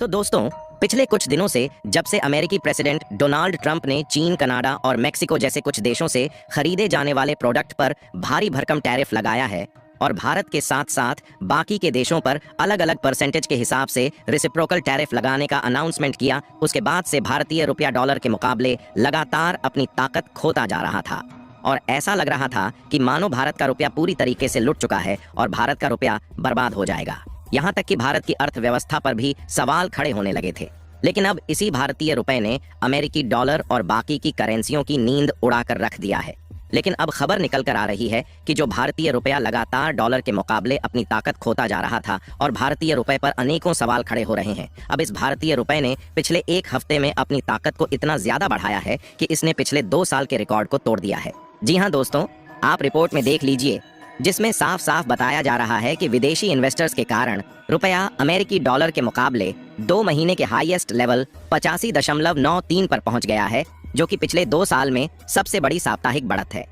तो दोस्तों, पिछले कुछ दिनों से जब से अमेरिकी प्रेसिडेंट डोनाल्ड ट्रंप ने चीन, कनाडा और मेक्सिको जैसे कुछ देशों से खरीदे जाने वाले प्रोडक्ट पर भारी भरकम टैरिफ लगाया है और भारत के साथ साथ बाकी के देशों पर अलग अलग परसेंटेज के हिसाब से रेसिप्रोकल टैरिफ लगाने का अनाउंसमेंट किया, उसके बाद से भारतीय रुपया डॉलर के मुकाबले लगातार अपनी ताकत खोता जा रहा था और ऐसा लग रहा था कि मानो भारत का रुपया पूरी तरीके से लुट चुका है और भारत का रुपया बर्बाद हो जाएगा। यहाँ तक कि भारत की अर्थव्यवस्था पर भी सवाल खड़े होने लगे थे। लेकिन अब इसी भारतीय रुपए ने अमेरिकी डॉलर और बाकी की करेंसियों की नींद उड़ाकर रख दिया है। लेकिन अब खबर निकल कर आ रही है कि जो भारतीय रुपया लगातार डॉलर के मुकाबले अपनी ताकत खोता जा रहा था और भारतीय रुपए पर अनेकों सवाल खड़े हो रहे हैं, अब इस भारतीय रुपए ने पिछले एक हफ्ते में अपनी ताकत को इतना ज्यादा बढ़ाया है कि इसने पिछले 2 साल के रिकॉर्ड को तोड़ दिया है। जी हाँ दोस्तों, आप रिपोर्ट में देख लीजिए, जिसमें साफ साफ बताया जा रहा है कि विदेशी इन्वेस्टर्स के कारण रुपया अमेरिकी डॉलर के मुकाबले 2 महीने के हाईएस्ट लेवल 85.93 पर पहुंच गया है, जो कि पिछले 2 साल में सबसे बड़ी साप्ताहिक बढ़त है।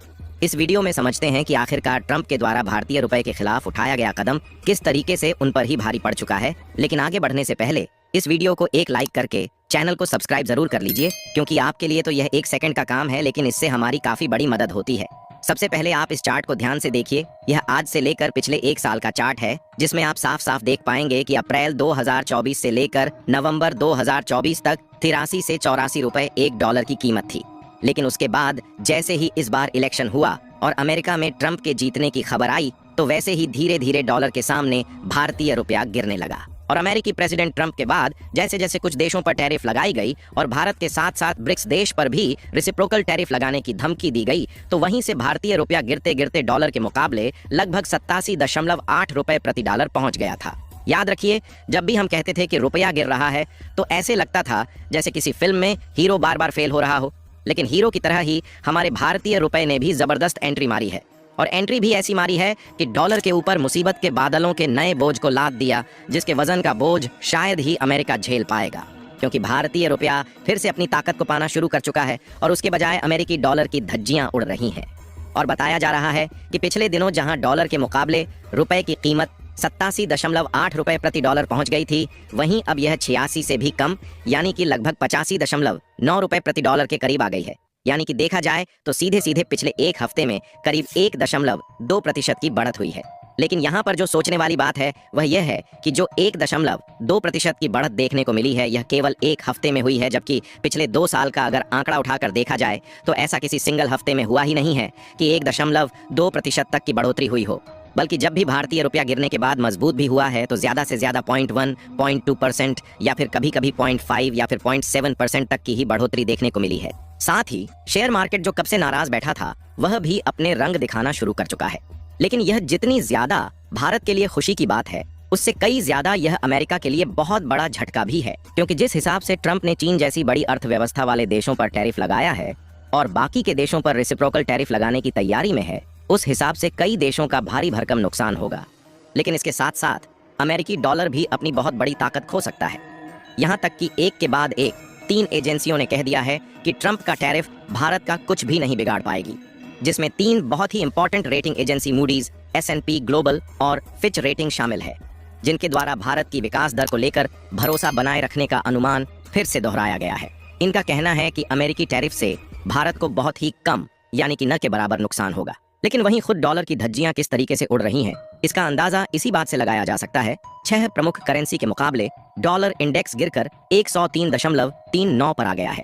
इस वीडियो में समझते हैं कि आखिरकार ट्रंप के द्वारा भारतीय रुपए के खिलाफ उठाया गया कदम किस तरीके से उन पर ही भारी पड़ चुका है। लेकिन आगे बढ़ने से पहले इस वीडियो को एक लाइक करके चैनल को सब्सक्राइब जरूर कर लीजिए, क्योंकि आपके लिए तो यह 1 सेकंड का काम है, लेकिन इससे हमारी काफी बड़ी मदद होती है। सबसे पहले आप इस चार्ट को ध्यान से देखिए। यह आज से लेकर पिछले 1 साल का चार्ट है, जिसमें आप साफ साफ देख पाएंगे कि अप्रैल 2024 से लेकर नवंबर 2024 तक 83 से 84 रुपए $1 की कीमत थी। लेकिन उसके बाद जैसे ही इस बार इलेक्शन हुआ और अमेरिका में ट्रंप के जीतने की खबर आई, तो वैसे ही धीरे धीरे डॉलर के सामने भारतीय रुपया गिरने लगा। और अमेरिकी प्रेसिडेंट ट्रंप के बाद जैसे जैसे कुछ देशों पर टैरिफ लगाई गई और भारत के साथ साथ ब्रिक्स देश पर भी रेसिप्रोकल टैरिफ लगाने की धमकी दी गई, तो वहीं से भारतीय रुपया गिरते गिरते डॉलर के मुकाबले लगभग 87.8 रुपए प्रति डॉलर पहुंच गया था। याद रखिए, जब भी हम कहते थे कि रुपया गिर रहा है, तो ऐसे लगता था जैसे किसी फिल्म में हीरो बार बार फेल हो रहा हो। लेकिन हीरो की तरह ही हमारे भारतीय रुपए ने भी जबरदस्त एंट्री मारी है, और एंट्री भी ऐसी मारी है कि डॉलर के ऊपर मुसीबत के बादलों के नए बोझ को लाद दिया, जिसके वजन का बोझ शायद ही अमेरिका झेल पाएगा, क्योंकि भारतीय रुपया फिर से अपनी ताकत को पाना शुरू कर चुका है और उसके बजाय अमेरिकी डॉलर की धज्जियां उड़ रही हैं। और बताया जा रहा है कि पिछले दिनों जहां डॉलर के मुकाबले रुपए की कीमत 87.8 रुपए प्रति डॉलर पहुंच गई थी, वहीं अब यह 86 से भी कम यानी कि लगभग 85.9 रुपए प्रति डॉलर के करीब आ गई है। यानी कि देखा जाए तो सीधे सीधे पिछले 1 हफ्ते में करीब 1.2% की बढ़त हुई है। लेकिन यहाँ पर जो सोचने वाली बात है वह यह है कि जो 1.2% की बढ़त देखने को मिली है, यह केवल 1 हफ्ते में हुई है, जबकि पिछले 2 साल का अगर आंकड़ा उठाकर देखा जाए तो ऐसा किसी सिंगल हफ्ते में हुआ ही नहीं है कि 1.2% तक की बढ़ोतरी हुई हो। बल्कि जब भी भारतीय रुपया गिरने के बाद मजबूत भी हुआ है, तो ज्यादा से ज्यादा 0.1, 0.2% या फिर कभी कभी 0.5 या फिर 0.7% तक की ही बढ़ोतरी देखने को मिली है। साथ ही शेयर मार्केट जो कब से नाराज बैठा था, वह भी अपने रंग दिखाना शुरू कर चुका है। लेकिन यह जितनी ज्यादा भारत के लिए खुशी की बात है, उससे कई ज्यादा यह अमेरिका के लिए बहुत बड़ा झटका भी है, क्योंकि जिस हिसाब से ट्रंप ने चीन जैसी बड़ी अर्थव्यवस्था वाले देशों पर टैरिफ लगाया है और बाकी के देशों पर रेसिप्रोकल टैरिफ लगाने की तैयारी में है, उस हिसाब से कई देशों का भारी भरकम नुकसान होगा। लेकिन इसके साथ साथ अमेरिकी डॉलर भी अपनी बहुत बड़ी ताकत खो सकता है। यहाँ तक कि एक के बाद एक 3 एजेंसियों ने कह दिया है कि ट्रंप का टैरिफ भारत का कुछ भी नहीं बिगाड़ पाएगी, जिसमें 3 बहुत ही important rating agency Moody's, S&P global और फिच रेटिंग शामिल है, जिनके द्वारा भारत की विकास दर को लेकर भरोसा बनाए रखने का अनुमान फिर से दोहराया गया है। इनका कहना है कि अमेरिकी टैरिफ से भारत को बहुत ही कम यानी कि न के बराबर नुकसान होगा। लेकिन वहीं खुद डॉलर की धज्जियां किस तरीके से उड़ रही हैं, इसका अंदाजा इसी बात से लगाया जा सकता है। 6 प्रमुख करेंसी के मुकाबले डॉलर इंडेक्स गिरकर 103.39 पर आ गया है,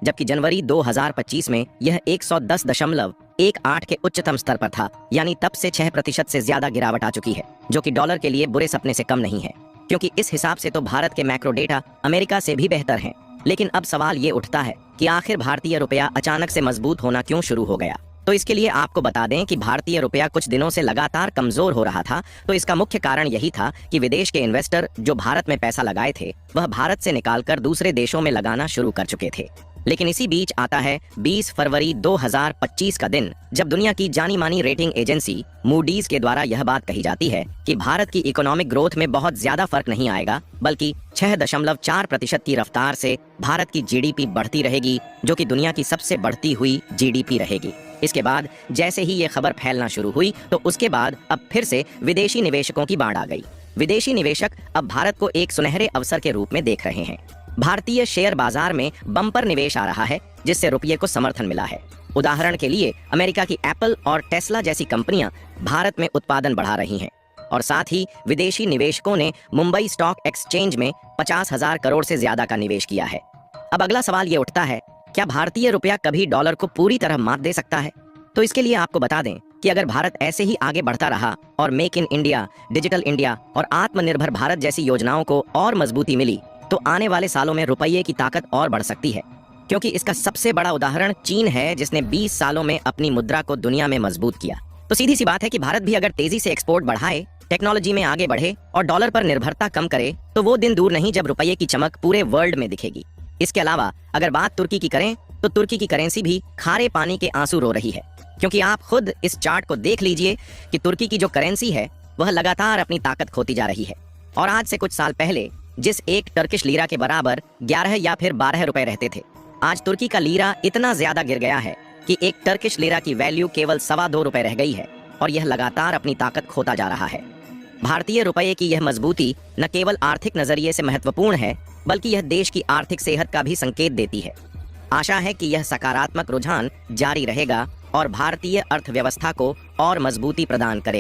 जबकि जनवरी 2025 में यह 110.18 के उच्चतम स्तर पर था। यानी तब से 6% से ज्यादा गिरावट आ चुकी है, जो कि डॉलर के लिए बुरे सपने से कम नहीं है, क्योंकि इस हिसाब से तो भारत के मैक्रो डेटा अमेरिका से भी बेहतर हैं। लेकिन अब सवाल ये उठता है कि आखिर भारतीय रुपया अचानक से मजबूत होना क्यों शुरू हो गया। तो इसके लिए आपको बता दें कि भारतीय रुपया कुछ दिनों से लगातार कमजोर हो रहा था, तो इसका मुख्य कारण यही था कि विदेश के इन्वेस्टर जो भारत में पैसा लगाए थे, वह भारत से निकालकर दूसरे देशों में लगाना शुरू कर चुके थे। लेकिन इसी बीच आता है 20 फरवरी 2025 का दिन, जब दुनिया की जानी मानी रेटिंग एजेंसी मूडीज के द्वारा यह बात कही जाती है कि भारत की इकोनॉमिक ग्रोथ में बहुत ज्यादा फर्क नहीं आएगा, बल्कि 6.4% की रफ्तार से भारत की जीडीपी बढ़ती रहेगी, जो कि दुनिया की सबसे बढ़ती हुई जीडीपी रहेगी। इसके बाद जैसे ही ये खबर फैलना शुरू हुई, तो उसके बाद अब फिर से विदेशी निवेशकों की बाढ़ आ गई। विदेशी निवेशक अब भारत को एक सुनहरे अवसर के रूप में देख रहे हैं। भारतीय शेयर बाजार में बम्पर निवेश आ रहा है, जिससे रुपये को समर्थन मिला है। उदाहरण के लिए अमेरिका की एप्पल और टेस्ला जैसी कंपनियां भारत में उत्पादन बढ़ा रही हैं और साथ ही विदेशी निवेशकों ने मुंबई स्टॉक एक्सचेंज में 50,000 करोड़ से ज्यादा का निवेश किया है। अब अगला सवाल ये उठता है, क्या भारतीय रुपया कभी डॉलर को पूरी तरह मात दे सकता है? तो इसके लिए आपको बता दें कि अगर भारत ऐसे ही आगे बढ़ता रहा और make in India, digital India और आत्मनिर्भर भारत जैसी योजनाओं को और मजबूती मिली तो आने वाले सालों में रुपये की ताकत और बढ़ सकती है। क्योंकि इसका सबसे बड़ा उदाहरण चीन है, जिसने 20 सालों में अपनी मुद्रा को दुनिया में मजबूत किया। तो सीधी सी बात है कि भारत भी अगर तेजी से एक्सपोर्ट बढ़ाए, टेक्नोलॉजी में आगे बढ़े और डॉलर पर निर्भरता कम करे तो वो दिन दूर नहीं जब रुपये की चमक पूरे वर्ल्ड में दिखेगी। इसके अलावा अगर बात तुर्की की करें तो तुर्की की करेंसी भी खारे पानी के आंसू रो रही है, क्योंकि आप खुद इस चार्ट को देख लीजिए कि तुर्की की जो करेंसी है वह लगातार अपनी ताकत खोती जा रही है। और आज से कुछ साल पहले जिस एक टर्किश लीरा के बराबर 11 या फिर 12 रुपए रहते थे, आज तुर्की का लीरा इतना ज्यादा गिर गया है कि एक टर्किश लीरा की वैल्यू केवल 2.25 रुपए रह गई है और यह लगातार अपनी ताकत खोता जा रहा है। भारतीय रुपये की यह मजबूती न केवल आर्थिक नजरिए से महत्वपूर्ण है, बल्कि यह देश की आर्थिक सेहत का भी संकेत देती है। आशा है कि यह सकारात्मक रुझान जारी रहेगा और भारतीय अर्थव्यवस्था को और मजबूती प्रदान करेगा।